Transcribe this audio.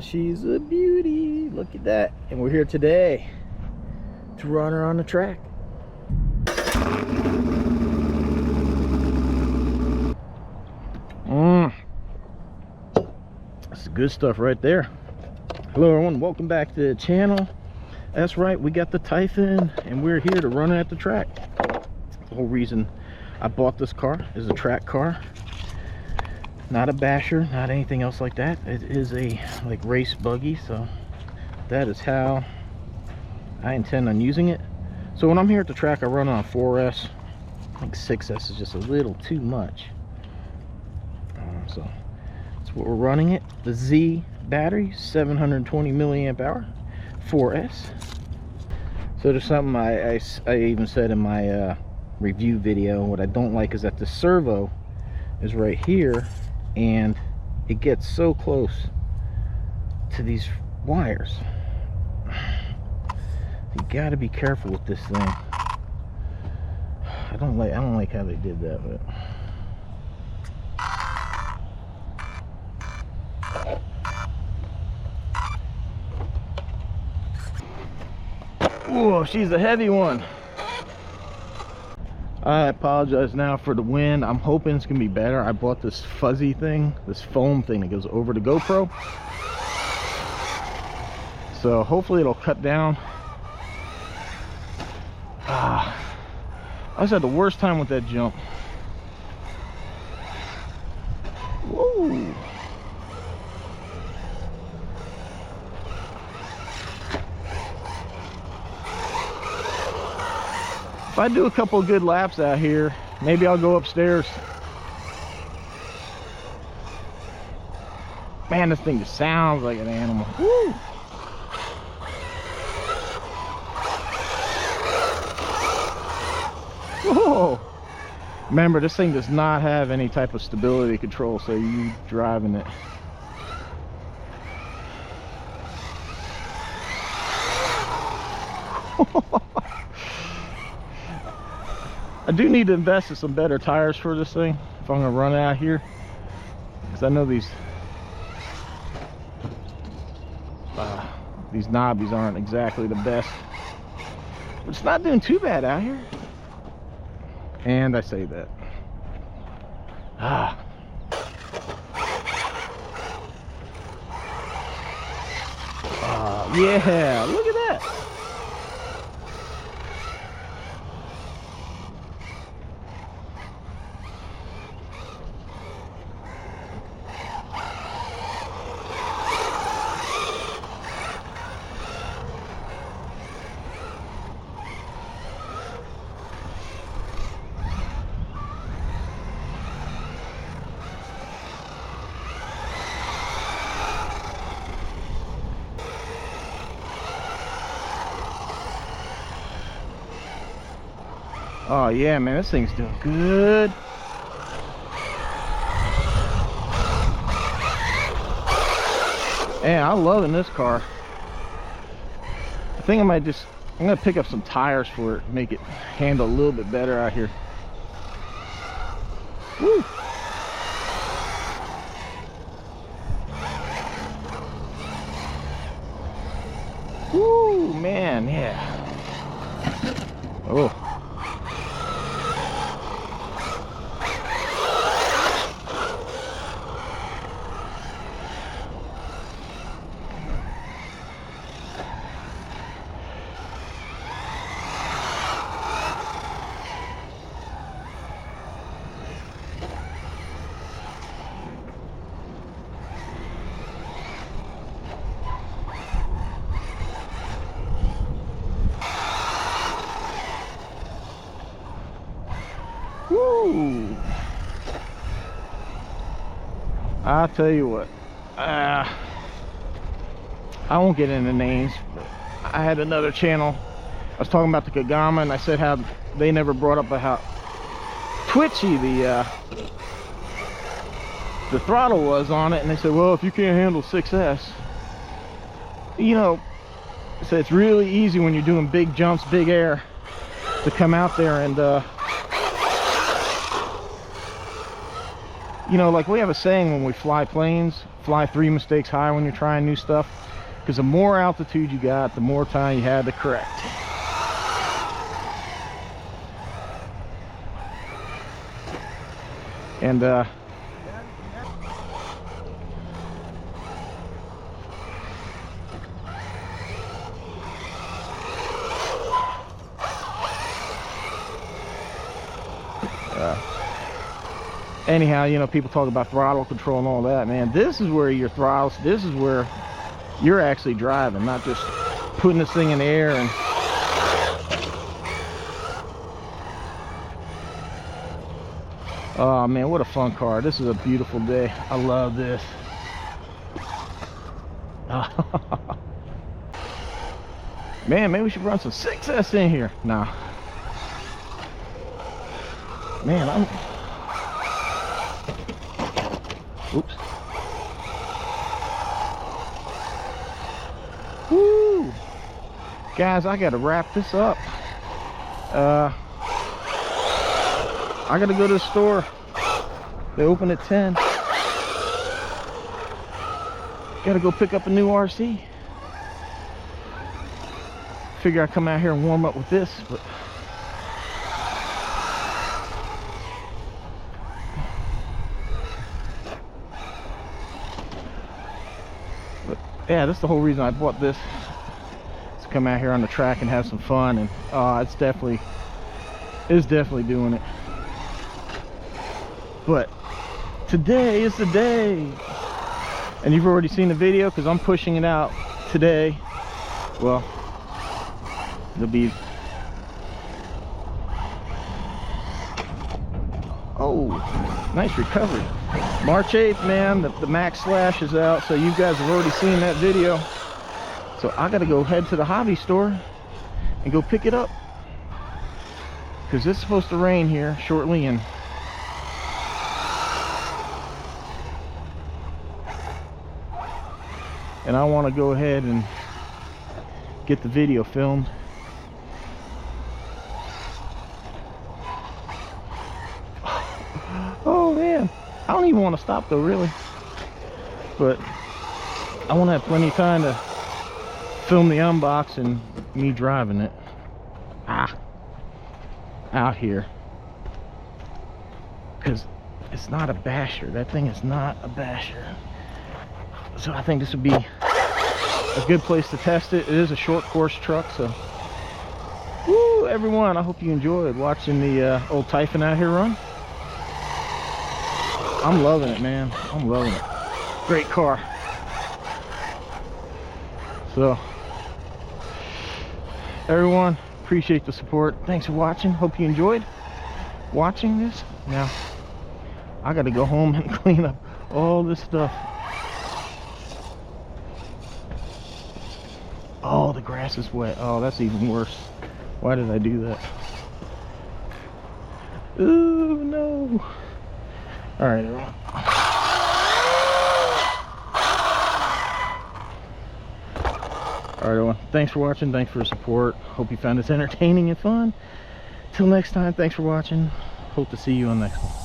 She's a beauty. Look at that. And we're here today to run her on the track. That's good stuff right there. Hello everyone, welcome back to the channel. That's right, we got the Typhon and we're here to run it at the track. The whole reason I bought this car is a track car, not a basher, not anything else like that. It is a like race buggy, so that is how I intend on using it. So when I'm here at the track, I run on a 4S. I think 6S is just a little too much. So that's what we're running it. The Z battery, 720 milliamp hour, 4S. So there's something I even said in my review video. What I don't like is that the servo is right here and it gets so close to these wires. You got to be careful with this thing. I don't like how they did that, but whoa, she's a heavy one. I apologize now for the wind. I'm hoping it's gonna be better. I bought this fuzzy thing, this foam thing that goes over the GoPro, so hopefully it'll cut down. I just had the worst time with that jump. Whoa. If I do a couple of good laps out here, maybe I'll go upstairs. Man, this thing just sounds like an animal. Woo. Whoa. Remember, this thing does not have any type of stability control, so you driving it. I do need to invest in some better tires for this thing if I'm gonna run out here, because I know these knobbies aren't exactly the best, but it's not doing too bad out here. And I say that. Yeah, look at that. Oh yeah, man, this thing's doing good. Yeah, I'm loving this car. I think I'm gonna pick up some tires for it, make it handle a little bit better out here. Woo! Woo, man, yeah. Oh. Woo! I'll tell you what, I won't get into names, but I had another channel. I was talking about the Kagama, and I said how they never brought up how twitchy the throttle was on it, and they said, well, if you can't handle 6S, you know, so it's really easy when you're doing big jumps, big air, to come out there and you know, like we have a saying when we fly planes, fly 3 mistakes high when you're trying new stuff, because the more altitude you got, the more time you had to correct. And anyhow, you know, people talk about throttle control and all that, man. This is where your throttles, this is where you're actually driving, not just putting this thing in the air. And oh man, what a fun car. This is a beautiful day. I love this. Man, maybe we should run some 6S in here. Nah, man, oops. Woo! Guys, I gotta wrap this up. I gotta go to the store. They open at 10. Gotta go pick up a new RC. Figure I'd come out here and warm up with this, but yeah, that's the whole reason I bought this, to come out here on the track and have some fun. And it's definitely doing it. But today is the day, and you've already seen the video because I'm pushing it out today. Well, it'll be, oh, nice recovery. March 8th, man, the Max Slash is out, so you guys have already seen that video. So I gotta go head to the hobby store and go pick it up, because it's supposed to rain here shortly, and I want to go ahead and get the video filmed. Oh man, I don't even want to stop though, really, but I want to have plenty of time to film the unbox and me driving it out here, because it's not a basher. That thing is not a basher. So I think this would be a good place to test it. It is a short course truck, so woo, everyone, I hope you enjoyed watching the old Typhon out here run. I'm loving it, man. I'm loving it. Great car. So everyone, appreciate the support. Thanks for watching. Hope you enjoyed watching this. Now I gotta go home and clean up all this stuff. Oh, the grass is wet. Oh, that's even worse. Why did I do that? Ooh, no. All right, everyone. All right, everyone. Thanks for watching. Thanks for your support. Hope you found this entertaining and fun. Till next time, thanks for watching. Hope to see you on the next one.